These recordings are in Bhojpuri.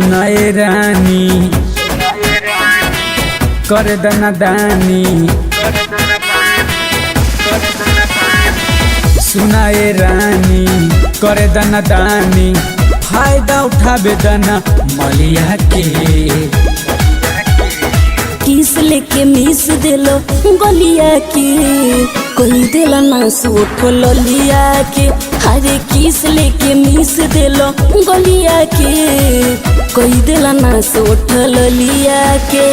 सुनाए रानी कर दना दानी, सुनाए रानी कर दना दानी, फायदा उठावे दना मलिया के। किस लेके मिस दिलो गलिया के, कोई दिला ना सूट लिया के। हरे किस लेके मिस दिलो गलिया के, कोई दिला ना सूट लिया के।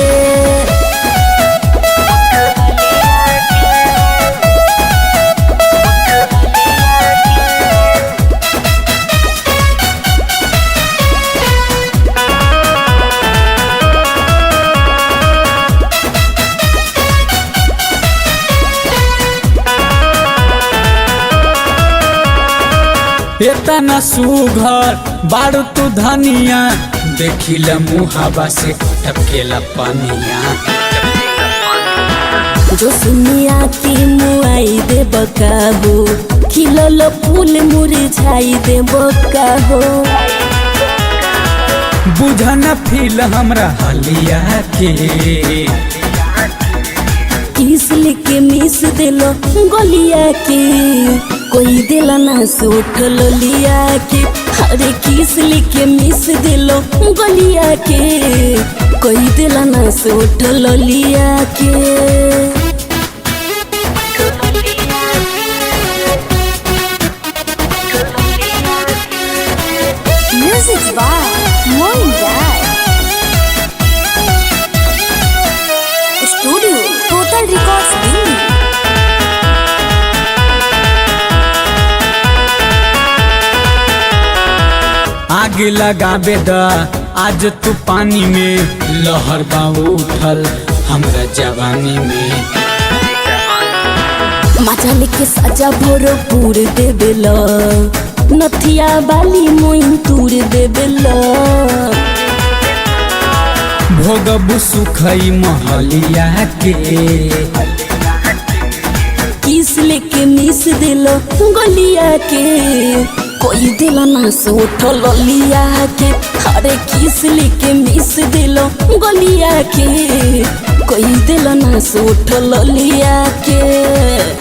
इतना सुघर बारू तू धनिया, देखिला मुहावा से टपकेला पनिया। जो सुनिया की मुआई दे बकाबो, खिलल फूल मुरझाई दे बकाबो। बुझना फील हमरा हलिया के, किस लेके मिस दिलो गलिया के, कोई दिला ना सूट लिया के। हरे किस लेके मिस दिलो गलिया के, कोई दिला ना सूट लिया के। Music by Moin Dad. Studio Total Records Delhi. आग लगाबे द आज तू पानी में, लहर बा उठल हमरा जवानी में। मजा लेके सजा भरपूर देवेला, नथिया बाली मोइन तूर देवेला। भोगबू सुखई महलिया के, किस लेके मिस दिलो गलिया के, कोई दिला ना सूट लिया के। हरे किस लेके मिस दिलो गलिया के, कोई दिला ना सूट लिया के।